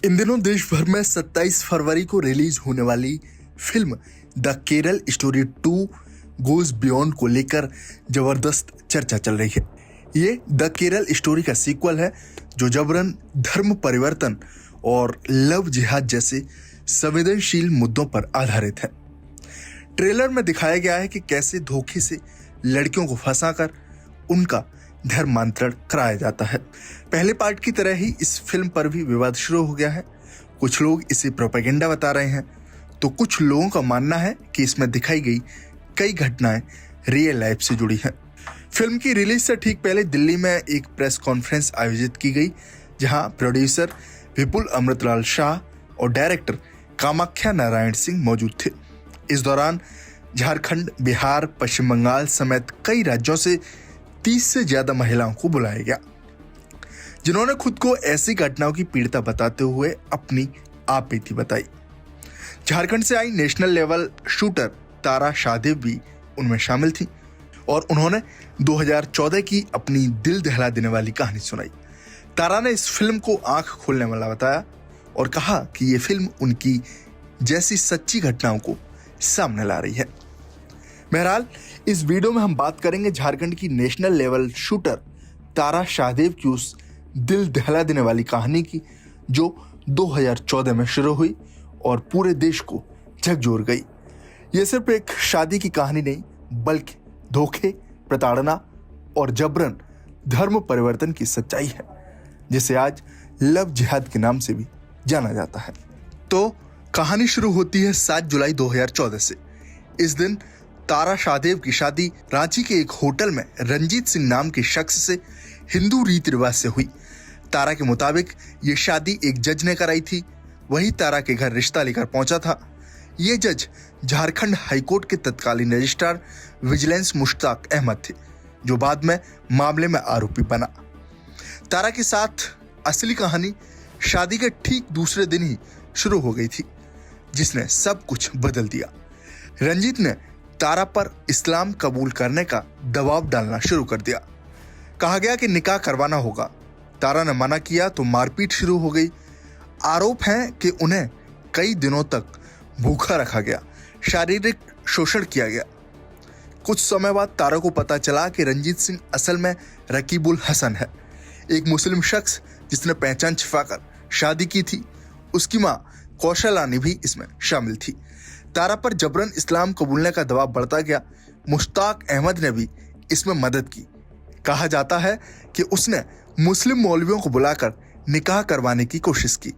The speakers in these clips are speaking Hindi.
इन दिनों देश भर में 27 फरवरी को रिलीज होने वाली film the Kerala story 2 goes beyond को लेकर जबरदस्त चर्चा चल रही है। ये द केरल स्टोरी का सीक्वल है जो जबरन धर्म परिवर्तन और लव जिहाद जैसे संवेदनशील मुद्दों पर आधारित है। ट्रेलर में दिखाया गया है कि कैसे धोखे से लड़कियों को फंसाकर उनका धर्मांतरण कराया जाता है। पहले पार्ट की तरह ही इस फिल्म पर भी विवाद शुरू हो गया है। कुछ लोग इसे प्रोपेगेंडा बता रहे हैं तो कुछ लोगों का मानना है कि इसमें दिखाई गई कई घटनाएं रियल लाइफ से जुड़ी हैं। फिल्म की रिलीज से ठीक पहले दिल्ली में एक प्रेस कॉन्फ्रेंस आयोजित की गई जहां प्रोड्यूसर विपुल अमृतलाल शाह और डायरेक्टर कामाख्या नारायण सिंह मौजूद थे। इस दौरान झारखंड, बिहार, पश्चिम बंगाल समेत कई राज्यों से 30 से ज्यादा महिलाओं को बुलाया गया जिन्होंने खुद को ऐसी घटनाओं की पीड़िता बताते हुए अपनी आपबीती बताई। झारखंड से आई नेशनल लेवल शूटर तारा शाहदेव भी उनमें शामिल थी और उन्होंने 2014 की अपनी दिल दहला देने वाली कहानी सुनाई। तारा ने इस फिल्म को आंख खोलने वाला बताया और कहा कि ये फिल्म उनकी जैसी सच्ची घटनाओं को सामने ला रही है। बहरहाल इस वीडियो में हम बात करेंगे झारखंड की नेशनल लेवल शूटर तारा शाहदेव की उस दिल दहला देने वाली कहानी की जो 2014 में शुरू हुई और पूरे देश को झकझोर गई। यह सिर्फ एक शादी की कहानी नहीं बल्कि धोखे, प्रताड़ना और जबरन धर्म परिवर्तन की सच्चाई है जिसे आज लव जिहाद के नाम से भी जाना जाता है। तो कहानी शुरू होती है 7 जुलाई 2014 से। इस दिन तारा शाहदेव की शादी रांची के एक होटल में रंजीत सिंह नाम के शख्स से हिंदू रीति रिवाज से हुई। तारा के मुताबिक ये शादी एक जज ने कराई थी। वही तारा के घर रिश्ता लेकर पहुंचा था। ये जज झारखंड हाईकोर्ट के तत्कालीन रजिस्ट्रार विजिलेंस मुश्ताक अहमद थे जो बाद में मामले में आरोपी बना। तारा के साथ असली कहानी शादी के ठीक दूसरे दिन ही शुरू हो गई थी जिसने सब कुछ बदल दिया। रंजीत ने तारा पर इस्लाम कबूल करने का दबाव डालना शुरू कर दिया। कहा गया कि निकाह करवाना होगा। तारा ने मना किया तो मारपीट शुरू हो गई। आरोप है कि उन्हें कई दिनों तक भूखा रखा गया, शारीरिक शोषण किया गया। कुछ समय बाद तारा को पता चला कि रंजीत सिंह असल में रकीबुल हसन है, एक मुस्लिम शख्स जिसने पहचान छिपाकर शादी की थी। उसकी मां कौशलानी भी इसमें शामिल थी। तारा पर जबरन इस्लाम कबूलने का दबाव बढ़ता गया। मुश्ताक अहमद ने भी इसमें मदद की। कहा जाता है कि उसने मुस्लिम मौलवियों को बुलाकर निकाह करवाने की कोशिश की।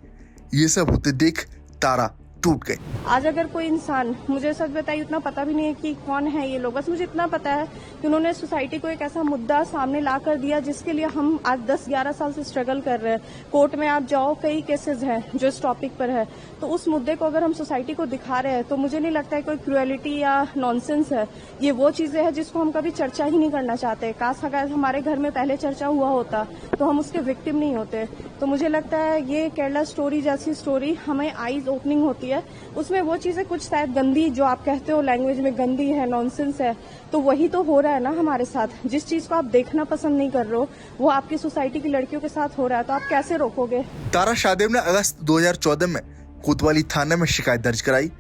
ये सब होते देख तारा टूट गई। आज अगर कोई इंसान, मुझे सच बताइए उतना पता भी नहीं है कि कौन है ये लोग, बस मुझे इतना पता है कि उन्होंने सोसाइटी को एक ऐसा मुद्दा सामने ला कर दिया जिसके लिए हम आज 10-11 साल से स्ट्रगल कर रहे हैं। कोर्ट में आप जाओ, कई केसेस हैं जो इस टॉपिक पर है। तो उस मुद्दे को अगर हम सोसाइटी को दिखा रहे हैं तो मुझे नहीं लगता है कोई क्रुएलिटी या नॉनसेंस है। ये वो चीजें हैं जिसको हम कभी चर्चा ही नहीं करना चाहते। काश अगर हमारे घर में पहले चर्चा हुआ होता तो हम उसके विक्टिम नहीं होते। तो मुझे लगता है ये केरला स्टोरी जैसी स्टोरी हमें आईज ओपनिंग होती है। उसमें वो चीजें कुछ शायद गंदी, जो आप कहते हो लैंग्वेज में गंदी है, नॉनसेंस है, तो वही तो हो रहा है ना हमारे साथ। जिस चीज को आप देखना पसंद नहीं कर रहे हो वो आपकी सोसाइटी की लड़कियों के साथ हो रहा है, तो आप कैसे रोकोगे। तारा शाहदेव ने अगस्त 2014 में कोतवाली थाने में शिकायत दर्ज कराई।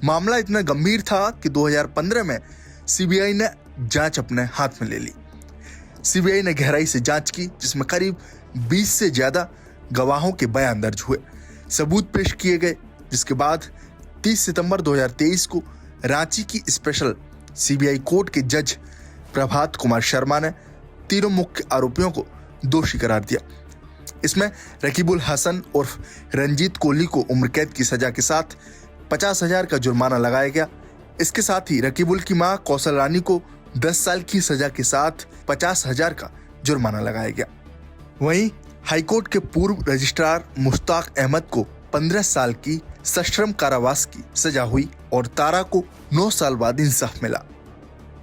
मामला इतना गंभीर था कि 2015 में सीबीआई ने जांच अपने हाथ में ले ली। सीबीआई ने गहराई से जांच की जिसमें करीब 20 से ज्यादा गवाहों के बयान दर्ज हुए, सबूत पेश किए गए, जिसके बाद 30 सितंबर 2023 को रांची की स्पेशल सीबीआई कोर्ट के जज प्रभात कुमार शर्मा ने तीनों मुख्य आरोपियों को दोषी करार दिया। इसमें रकीबुल हसन उर्फ रंजीत कोहली को उम्र कैद की सजा के साथ 50,000 का जुर्माना लगाया गया। इसके साथ ही रकीबुल की मां कौशलानी को 10 साल की सजा के साथ 50,000 का जुर्माना लगाया गया। वहीं हाईकोर्ट के पूर्व रजिस्ट्रार मुश्ताक अहमद को 15 साल की सश्रम कारावास की सजा हुई और तारा को 9 साल बाद इंसाफ मिला।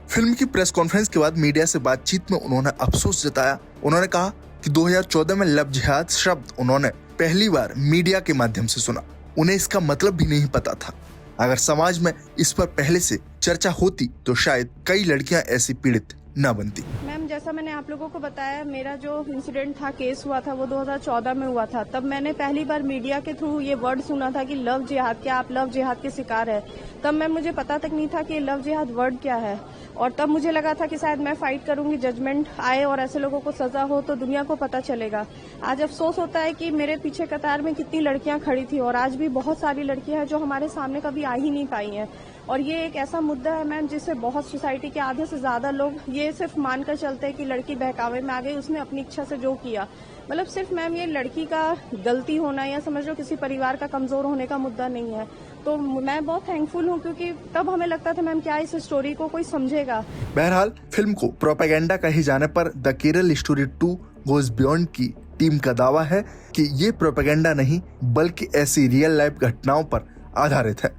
फिल्म की प्रेस कॉन्फ्रेंस के बाद मीडिया से बातचीत में उन्होंने अफसोस जताया। उन्होंने कहा कि 2014 में लव जिहाद शब्द उन्होंने पहली बार मीडिया के माध्यम से सुना। उन्हें इसका मतलब भी नहीं पता था। अगर समाज में इस पर पहले से चर्चा होती तो शायद कई लड़कियां ऐसी पीड़ित न बनती। मैम जैसा मैंने आप लोगों को बताया, मेरा जो इंसिडेंट था, केस हुआ था, वो 2014 में हुआ था। तब मैंने पहली बार मीडिया के थ्रू ये वर्ड सुना था कि लव जिहाद, क्या आप लव जिहाद के शिकार है? तब मुझे पता तक नहीं था कि लव जिहाद वर्ड क्या है। और तब मुझे लगा था कि शायद मैं फाइट करूंगी, जजमेंट आए और ऐसे लोगों को सजा हो तो दुनिया को पता चलेगा। आज अफसोस होता है कि मेरे पीछे कतार में कितनी लड़कियां खड़ी थी और आज भी बहुत सारी लड़कियां हैं जो हमारे सामने कभी आ ही नहीं पाई हैं। और ये एक ऐसा मुद्दा है मैम, जिससे बहुत सोसाइटी के आधे से ज्यादा लोग ये सिर्फ मानकर चलते हैं कि लड़की बहकावे में आ गई, उसने अपनी इच्छा से जो किया। मतलब सिर्फ मैम ये लड़की का गलती होना या समझ लो किसी परिवार का कमजोर होने का मुद्दा नहीं है। तो मैं बहुत थैंकफुल हूँ, क्योंकि तब हमें लगता था मैम क्या इस स्टोरी को कोई समझेगा। बहरहाल फिल्म को प्रोपेगेंडा कहे जाने पर the Kerala story 2 goes beyond की टीम का दावा है कि ये प्रोपेगेंडा नहीं बल्कि ऐसी रियल लाइफ घटनाओं पर आधारित है।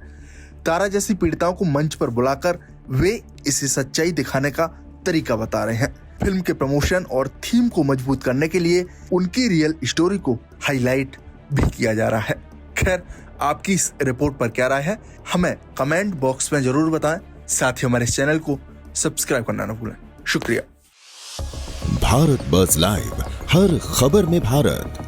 तारा जैसी पीड़िताओं को मंच पर बुलाकर वे इसे सच्चाई दिखाने का तरीका बता रहे हैं। फिल्म के प्रमोशन और थीम को मजबूत करने के लिए उनकी रियल स्टोरी को हाईलाइट भी किया जा रहा है। खैर, आपकी इस रिपोर्ट पर क्या राय है, हमें कमेंट बॉक्स में जरूर बताएं। साथ ही हमारे इस चैनल को सब्सक्राइब करना न भूलें। शुक्रिया। भारत बज़ लाइव, हर खबर में भारत।